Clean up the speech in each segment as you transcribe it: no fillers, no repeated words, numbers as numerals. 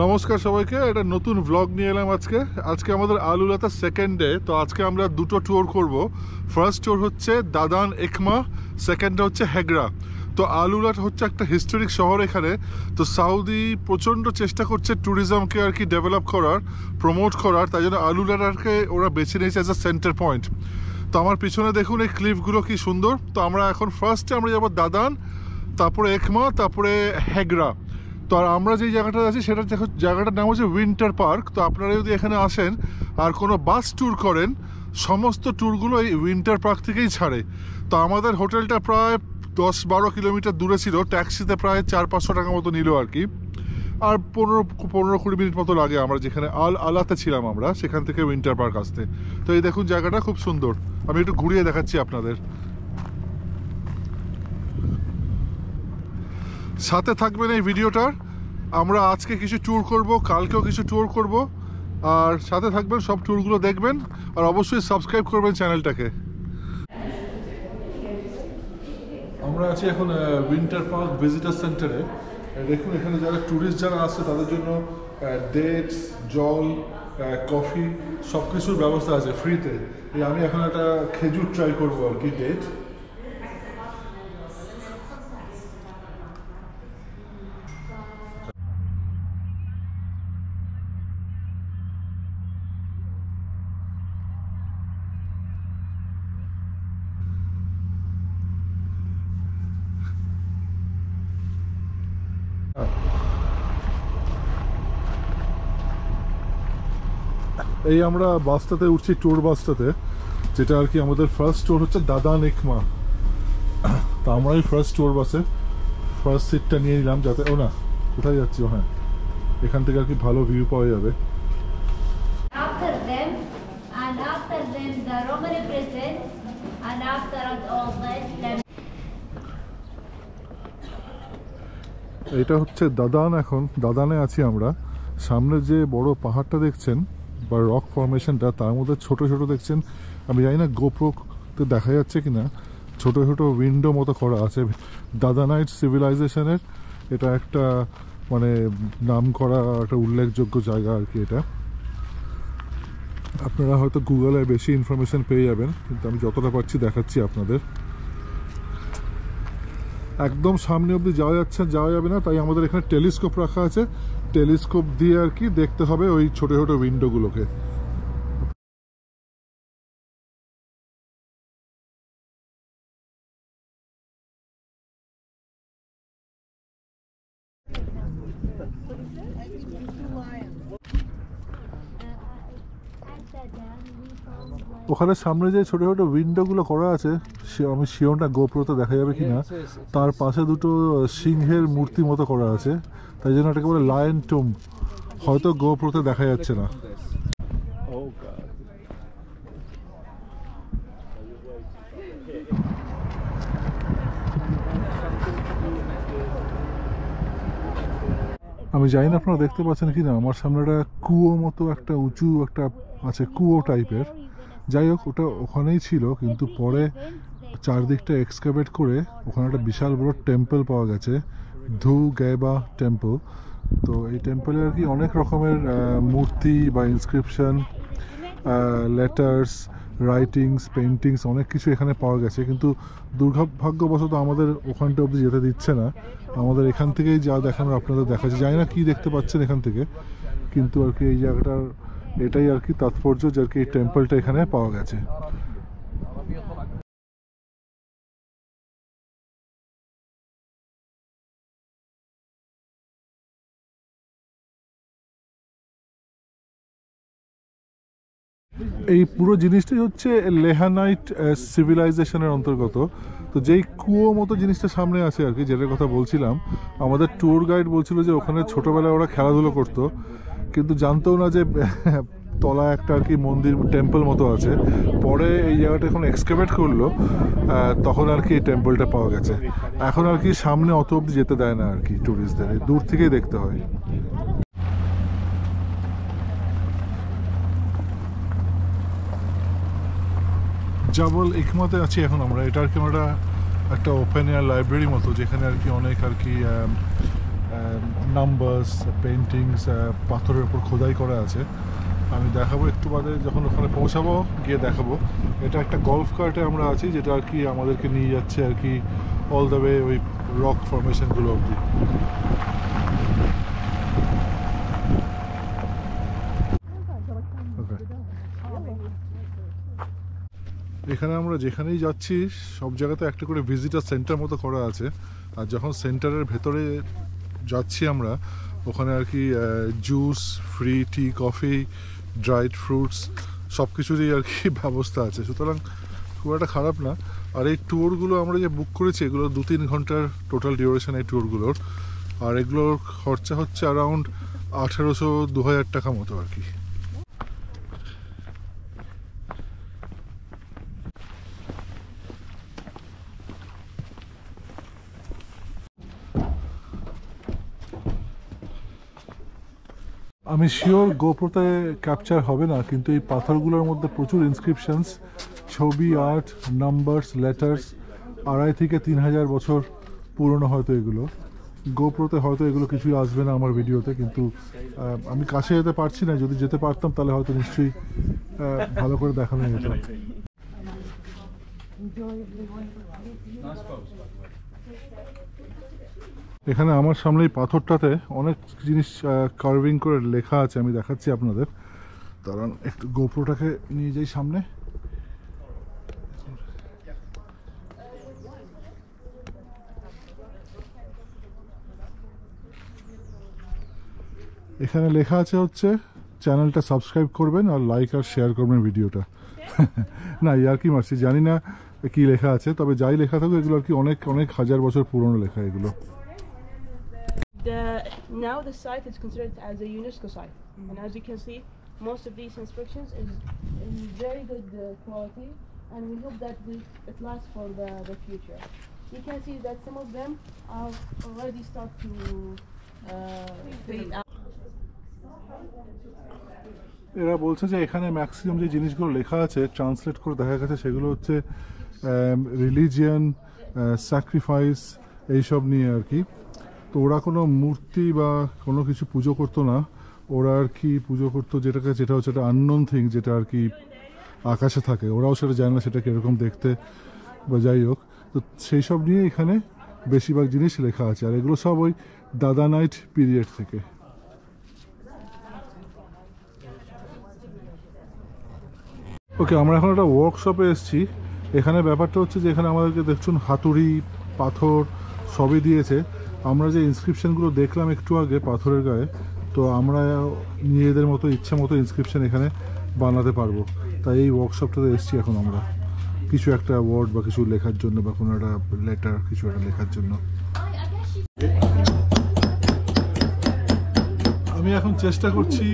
নমস্কার সবাইকে, একটা নতুন ব্লগ নিয়ে এলাম আজকে আমাদের আলুলাতা সেকেন্ড ডে। তো আজকে আমরা দুটো ট্যুর করব। ফার্স্ট ট্যুর হচ্ছে দাদান একমা, সেকেন্ডটা হচ্ছে হেগড়া। তো আলুলাট হচ্ছে একটা হিস্টোরিক শহর এখানে। তো সাউদি প্রচণ্ড চেষ্টা করছে ট্যুরিজমকে আর কি ডেভেলপ করার, প্রমোট করার, তাই জন্য আলুলাটাকে ওরা বেছে নিয়েছে অ্যাজ আ সেন্টার পয়েন্ট। তো আমার পিছনে দেখুন এই ক্লিফগুলো কি সুন্দর। তো আমরা এখন ফার্স্টে আমরা যাবো দাদান, তারপরে একমা, তারপরে হেগড়া। তো আর আমরা যেই জায়গাটা আছি সেটা জায়গাটার নাম হচ্ছে উইন্টার পার্ক। তো আপনারা যদি এখানে আসেন আর কোনো বাস ট্যুর করেন, সমস্ত ট্যুরগুলো এই উইন্টার পার্ক থেকেই ছাড়ে। তো আমাদের হোটেলটা প্রায় 10-12 কিলোমিটার দূরে ছিল, ট্যাক্সিতে প্রায় 400-500 টাকা মতো নিল আর কি। আর 15-20 মিনিট মতো লাগে আমরা যেখানে আলাতে ছিলাম আমরা, সেখান থেকে উইন্টার পার্ক আসতে। তো এই দেখুন জায়গাটা খুব সুন্দর, আমি একটু ঘুরিয়ে দেখাচ্ছি আপনাদের। সাথে থাকবেন এই ভিডিওটার। আমরা আজকে কিছু ট্যুর করব, কালকেও কিছু ট্যুর করব, আর সাথে থাকবেন, সব ট্যুরগুলো দেখবেন, আর অবশ্যই সাবস্ক্রাইব করবেন চ্যানেলটাকে। আমরা আছি এখন উইন্টার পার্ক ভিজিটার সেন্টারে। দেখুন এখানে যারা ট্যুরিস্ট যারা আসছে তাদের জন্য ডেটস, জল, কফি সব কিছুর ব্যবস্থা আছে ফ্রিতে। আমি এখন একটা খেজুর ট্রাই করবো আর কি, ডেট। এই আমরা বাসটাতে উঠছি, ট্যুর বাসটাতে, যেটা আর কি আমাদের ফার্স্ট ট্যুর হচ্ছে দাদান একমা। তা আমরা এই ফার্স্ট ট্যুর বাসে ফার্স্ট সিটটা নিয়ে নিলাম, যাতে ও না কোথায় যাচ্ছি, হ্যাঁ এখান থেকে আর কি ভালো ভিউ পাওয়া যাবে। এটা হচ্ছে দাদান। এখন দাদানে আছি আমরা। সামনে যে বড় পাহাড়টা দেখছেন বা রক ফরমেশনটা, তার মধ্যে ছোট ছোট দেখছেন, আমি জানি না গোপ্রোতে দেখা যাচ্ছে কিনা, ছোট ছোট উইন্ডো মতো করা আছে। দাদানাইট সিভিলাইজেশনের এটা একটা মানে নাম করা একটা উল্লেখযোগ্য জায়গা আর কি। এটা আপনারা হয়তো গুগলে বেশি ইনফরমেশন পেয়ে যাবেন, কিন্তু আমি যতটা পারছি দেখাচ্ছি আপনাদের। একদম সামনে অবধি যাওয়া যাবে না, তাই আমাদের এখানে টেলিস্কোপ রাখা আছে। টেলিস্কোপ দিয়ে আর কি দেখতে হবে ওই ছোট ছোট উইন্ডোগুলোকে। ওখানে সামনে যে ছোট ছোট উইন্ডোগুলো করা আছে, আমি শিওর না গোপ্রোতে দেখা যাবে কিনা। তার পাশে দুটো সিংহের মূর্তি মতো করা আছে, তাই জন্য এটাকে বলে লায়ন টুম। হয়তো গোপ্রোতে দেখা যাচ্ছে না। আমি জানি না আপনারা দেখতে পাচ্ছেন কিনা, আমার সামনে একটা কুয়ো মতো একটা উঁচু একটা আছে, কুয়ো টাইপের। যাই হোক, ওটা ওখানেই ছিল, কিন্তু পরে চারদিকটা এক্সকাভেট করে ওখানে একটা বিশাল বড় টেম্পল পাওয়া গেছে, ধু গেবা টেম্পল। তো এই টেম্পলে আর কি অনেক রকমের মূর্তি বা ইনস্ক্রিপশন, লেটার্স, রাইটিংস, পেন্টিংস, অনেক কিছু এখানে পাওয়া গেছে। কিন্তু দুর্ভাগ্যবশত আমাদের ওখানটা অবধি যেতে দিচ্ছে না। আমাদের এখান থেকেই যা দেখানোর আপনাদের দেখাচ্ছি। জানি না কী দেখতে পাচ্ছেন এখান থেকে, কিন্তু আর কি এই জায়গাটার এটাই আর কি তাৎপর্য, যে আর কি এই টেম্পলটা এখানে পাওয়া গেছে। এই পুরো জিনিসটাই হচ্ছে লেহানাইট সিভিলাইজেশনের অন্তর্গত। তো যেই কুয়ো মতো জিনিসটা সামনে আছে আর কি, যেটার কথা বলছিলাম, আমাদের ট্যুর গাইড বলছিল যে ওখানে ছোটোবেলায় ওরা খেলাধুলো করতো, কিন্তু জানতেও না যে তলা একটা আর কি মন্দির, টেম্পল মতো আছে। পরে এই জায়গাটা এখন এক্সকাভেট করলো, তখন আর কি এই টেম্পলটা পাওয়া গেছে। এখন আর কি সামনে অত অবধি যেতে দেয় না আর কি ট্যুরিস্টদের, দূর থেকেই দেখতে হয়। জাবল ইকমাতে আছি এখন আমরা। এটা আর কি আমরা একটা ওপেন এয়ার লাইব্রেরি মতো, যেখানে আর কি অনেক আর কি নাম্বারস, পেন্টিংস, পাথরের উপর খোদাই করা আছে। আমি দেখাবো একটু বাদে, যখন ওখানে পৌঁছাবো গিয়ে দেখাবো। এটা একটা গল্ফ কার্টে আমরা আছি, যেটা আর কি আমাদেরকে নিয়ে যাচ্ছে আর কি অল দ্য ওয়ে ওই রক ফরমেশনগুলো অবধি। এখানে আমরা যেখানেই যাচ্ছি সব জায়গাতে একটা করে ভিজিটার সেন্টার মতো করা আছে। আর যখন সেন্টারের ভেতরে যাচ্ছি আমরা, ওখানে আর কি জুস, ফ্রি টি, কফি, ড্রাইড ফ্রুটস সব কিছুরই আর কি ব্যবস্থা আছে, সুতরাং খুব একটা খারাপ না। আর এই ট্যুরগুলো আমরা যে বুক করেছি, এগুলো 2-3 ঘন্টার টোটাল ডিউরেশন এই ট্যুরগুলোর। আর এগুলোর খরচা হচ্ছে অ্যারাউন্ড 1800-2000 টাকা মতো আর কি। আমি শিওর গোপ্রোতে ক্যাপচার হবে না, কিন্তু এই পাথরগুলোর মধ্যে প্রচুর ইনস্ক্রিপশনস, ছবি, আর্ট, নাম্বারস, লেটার্স, 2,500 থেকে 3,000 বছর পুরনো হয়তো এগুলো। গোপ্রোতে হয়তো এগুলো কিছুই আসবে না আমার ভিডিওতে, কিন্তু আমি কাছে যেতে পারছি না। যদি যেতে পারতাম তাহলে হয়তো নিশ্চয়ই ভালো করে দেখানো যেত। এখানে আমার সামনে এই পাথরটাতে অনেক জিনিস কার্ভিং করে লেখা আছে, আমি দেখাচ্ছি আপনাদের। কারণ একটু গোপ্রোটাকে নিয়ে যাই সামনে। এখানে লেখা আছে হচ্ছে চ্যানেলটা সাবস্ক্রাইব করবেন আর লাইক আর শেয়ার করবেন ভিডিওটা। না, ইয়ার কি মারছি, জানি না কি লেখা আছে, তবে যাই লেখা থাকুক এগুলো আর কি অনেক অনেক হাজার বছর পুরনো লেখা এগুলো। Now the site is considered as a UNESCO site, and as you can see, most of these inscriptions is in very good quality, and we hope that it lasts for the future. You can see that some of them are already start to fade out. এরা বলছে যে এখানে maximum যে জিনিসগুলো লেখা আছে translate করে দেখা গেছে সেগুলো হচ্ছে রিলিজিয়ান, স্যাক্রিফাইস, এইসব নিয়ে আর কি। তো ওরা কোনো মূর্তি বা কোনো কিছু পুজো করতো না, ওরা আর কি পুজো করতো যেটা হচ্ছে একটা আননোন থিং, যেটা আর কি আকাশে থাকে, ওরাও সেটা জানে না সেটা কীরকম দেখতে বা যাই হোক। তো সেই সব নিয়ে এখানে বেশিরভাগ জিনিস লেখা আছে, আর এগুলো সব ওই দাদানাইট পিরিয়ড থেকে। ওকে, আমরা এখন একটা ওয়ার্কশপে এসেছি। এখানে ব্যাপারটা হচ্ছে যে এখানে আমাদেরকে দেখুন হাতুড়ি, পাথর সবই দিয়েছে। আমরা যে ইনস্ক্রিপশনগুলো দেখলাম একটু আগে পাথরের গায়ে, তো আমরা নিজেদের মতো ইচ্ছা মতো ইনস্ক্রিপশন এখানে বানাতে পারবো। তাই এই ওয়ার্কশপটাতে এসেছি এখন আমরা কিছু একটা ওয়ার্ড বা কিছু লেখার জন্য, বা কোনো একটা লেটার কিছু একটা লেখার জন্য। আমি এখন চেষ্টা করছি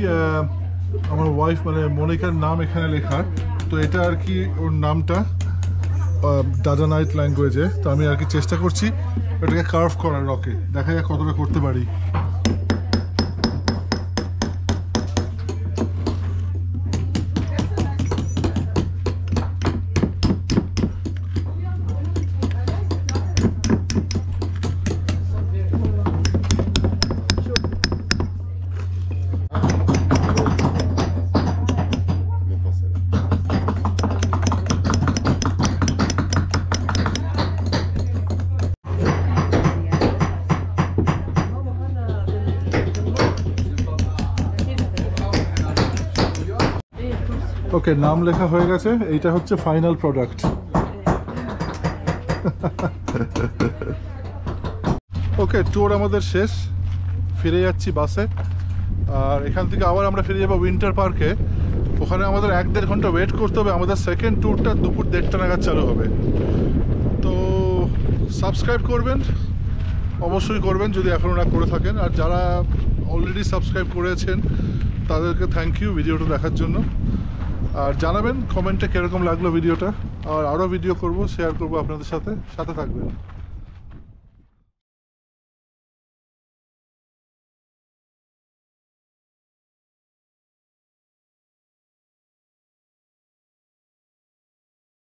আমার ওয়াইফ মানে মনিকার নাম এখানে লেখার। তো এটা আর কি ওর নামটা দাদানাইট ল্যাঙ্গুয়েজে। তো আমি আর কি চেষ্টা করছি এটাকে কার্ভ করার রকে, দেখা যাক কতটা করতে পারি। ওকে, নাম লেখা হয়ে গেছে, এইটা হচ্ছে ফাইনাল প্রোডাক্ট। ওকে, ট্যুর আমাদের শেষ, ফিরে যাচ্ছি বাসে। আর এখান থেকে আবার আমরা ফিরে যাবো উইন্টার পার্কে। ওখানে আমাদের 1-1.5 ঘন্টা ওয়েট করতে হবে। আমাদের সেকেন্ড ট্যুরটা দুপুর 1:30 নাগাদ চালু হবে। তো সাবস্ক্রাইব করবেন, অবশ্যই করবেন যদি এখনও না করে থাকেন। আর যারা অলরেডি সাবস্ক্রাইব করেছেন তাদেরকে থ্যাংক ইউ ভিডিওটা দেখার জন্য। আর জানাবেন কমেন্টে কীরকম লাগলো ভিডিওটা। আর আরও ভিডিও করব, শেয়ার করব আপনাদের সাথে থাকবেন।